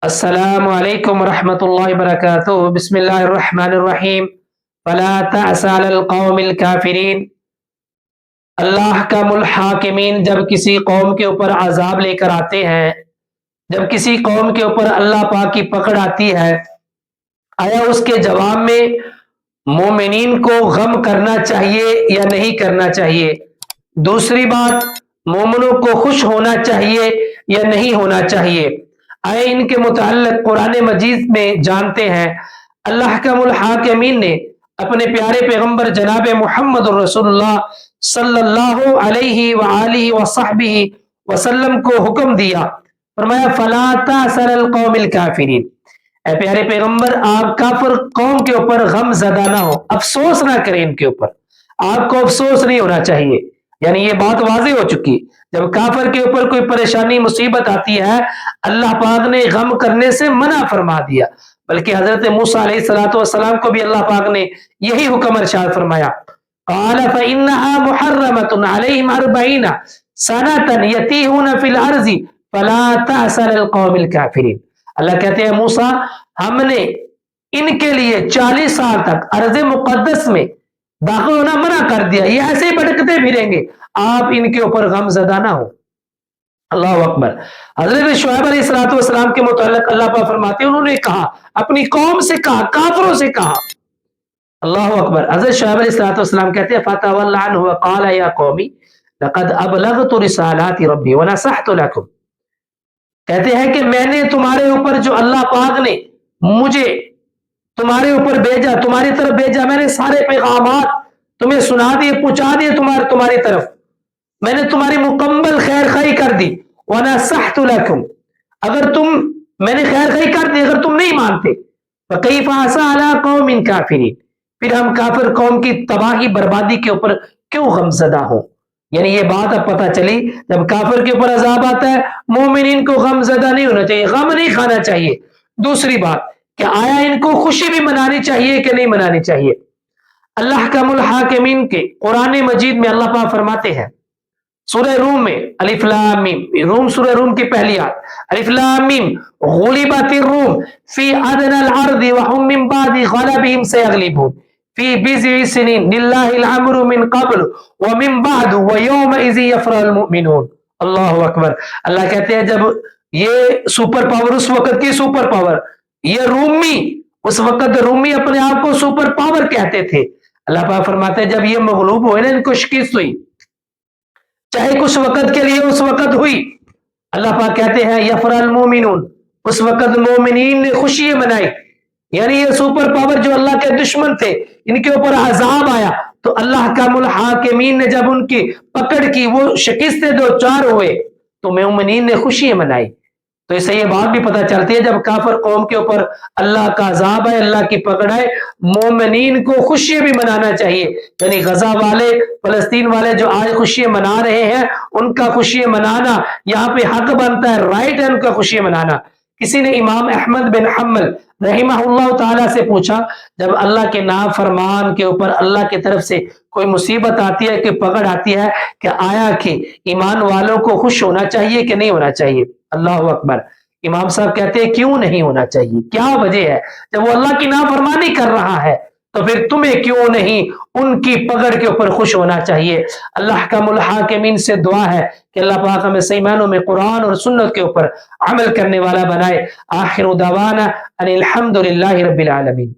السلام علیکم ورحمۃ اللہ وبرکاتہ۔ بسم اللہ الرحمن الرحیم۔ فلا تعس علی القوم الکافرین۔ اللہ کا الحاکمین جب کسی قوم کے اوپر عذاب لے کر آتے ہیں، جب کسی قوم کے اوپر اللہ پاک کی پکڑ آتی ہے، آیا اس کے جواب میں مومنین کو غم کرنا چاہیے یا نہیں کرنا چاہیے؟ دوسری بات، مومنوں کو خوش ہونا چاہیے یا نہیں ہونا چاہیے؟ آئے ان کے متعلق قرآن مجید میں جانتے ہیں۔ اللہ کا الحاکمین نے اپنے پیارے پیغمبر جناب محمد رسول اللہ صلی اللہ علیہ وآلہ وصحبہ وسلم کو حکم دیا، فرمایا فلا تعس علی القوم الکافرین، اے پیارے پیغمبر آپ کافر قوم کے اوپر غم زدہ نہ ہو، افسوس نہ کریں ان کے اوپر، آپ کو افسوس نہیں ہونا چاہیے۔ یعنی یہ بات واضح ہو چکی، جب کافر کے اوپر کوئی پریشانی مصیبت آتی ہے، اللہ پاک نے غم کرنے سے منع فرما دیا، بلکہ حضرت موسیٰ علیہ السلام کو بھی اللہ پاک نے یہی حکم ارشاد فرمایا، قال فإنها محرمة عليهم 40 سنة يتيهون في الأرض فلا تعس على القوم الكافرين۔ اللہ کہتے ہیں موسیٰ ہم نے ان کے لیے 40 سال تک ارض مقدس میں داخل ہونا منع کر دیا، یہ ایسے ہی بھٹکتے پھریں گے، آپ ان کے اوپر غم زدہ نہ ہو۔ اللہ اکبر۔ حضرت شعیب علیہ السلام کے متعلق اللہ پاک فرماتے ہیں، انہوں نے کہا، اپنی قوم سے کہا، کافروں سے کہا، اللہ اکبر۔ حضرت شعیب علیہ السلام کہتے ہیں فَتَوَلَّ عَنْهُ وَقَالَ يَا قَوْمِ لَقَدْ أَبْلَغْتُ رِسَالَاتِ رَبِّي وَنَصَحْتُ لَكُمْ، کہتے ہیں کہ میں نے تمہارے اوپر جو اللہ پاک نے مجھے تمہارے اوپر بھیجا، تمہاری طرف بھیجا، میں نے سارے پیغامات تمہیں سنا دیے، پہنچا دیے تمہاری طرف، میں نے تمہاری مکمل خیر خواہی کر دی۔ وَنَصَحْتُ لَكُمْ، اگر میں نے خیر خواہی کر دی، اگر تم نہیں مانتے، فَكَيْفَ عَسَىٰ عَلَىٰ قَوْمٍ كَافِرِينَ، پھر ہم کافر قوم کی تباہی بربادی کے اوپر کیوں غمزدہ ہوں؟ یعنی یہ بات اب پتہ چلی، جب کافر کے اوپر عذاب آتا ہے مومنین کو غم زدہ نہیں ہونا چاہیے، غم نہیں کھانا چاہیے۔ دوسری بات کہ آیا ان کو خوشی بھی منانی چاہیے کہ نہیں منانی چاہیے؟ اللہ کا الحاکمین کے قرآن مجید میں اللہ پاک فرماتے ہیں سورہ روم میں، الف لام میم، سورہ روم کی پہلی آیت، الف لام میم، غلبت الروم فی ادنی الارض وهم من بعد غلبهم سیغلبون فی بضع سنین للہ الامر من قبل ومن بعد ویومئذ یفرح المؤمنون۔ اللہ اکبر۔ اللہ کہتے ہیں جب یہ سپر پاور، اس وقت کی سپر پاور، یہ رومی، اس وقت رومی اپنے آپ کو سپر پاور کہتے تھے، اللہ پاک فرماتے ہیں جب یہ مغلوب ہوئے نا، ان کو شکست ہوئی، چاہے کچھ وقت کے لیے اس وقت ہوئی، اللہ پاک کہتے ہیں یفرح المؤمنون، اس وقت مومنین نے خوشی منائی۔ یعنی یہ سپر پاور جو اللہ کے دشمن تھے، ان کے اوپر عذاب آیا تو اللہ کا الحاکمین نے جب ان کی پکڑ کی، وہ شکستیں دو چار ہوئے تو مومنین نے خوشی منائی۔ تو اس سے یہ بات بھی پتہ چلتی ہے جب کافر قوم کے اوپر اللہ کا عذاب ہے، اللہ کی پکڑ ہے، مومنین کو خوشی بھی منانا چاہیے۔ یعنی غزہ والے، فلسطین والے جو آج خوشی منا رہے ہیں، ان کا خوشی منانا یہاں پہ حق بنتا ہے، رائٹ ہے ان کا خوشی منانا۔ کسی نے امام احمد بن حنبل رحمہ اللہ تعالیٰ سے پوچھا، جب اللہ کے نافرمان کے اوپر اللہ کی طرف سے کوئی مصیبت آتی ہے، کہ پکڑ آتی ہے، کہ آیا کہ ایمان والوں کو خوش ہونا چاہیے کہ نہیں ہونا چاہیے؟ اللہ اکبر۔ امام صاحب کہتے ہیں کیوں نہیں ہونا چاہیے؟ کیا وجہ ہے؟ جب وہ اللہ کی نافرمانی کر رہا ہے تو پھر تمہیں کیوں نہیں ان کی پکڑ کے اوپر خوش ہونا چاہیے؟ اللہ کا الحاکمین سے دعا ہے کہ اللہ پاک ہمیں صحیح معنوں میں قرآن اور سنت کے اوپر عمل کرنے والا بنائے۔ آخر دعوانا ان الحمد للہ رب العالمین۔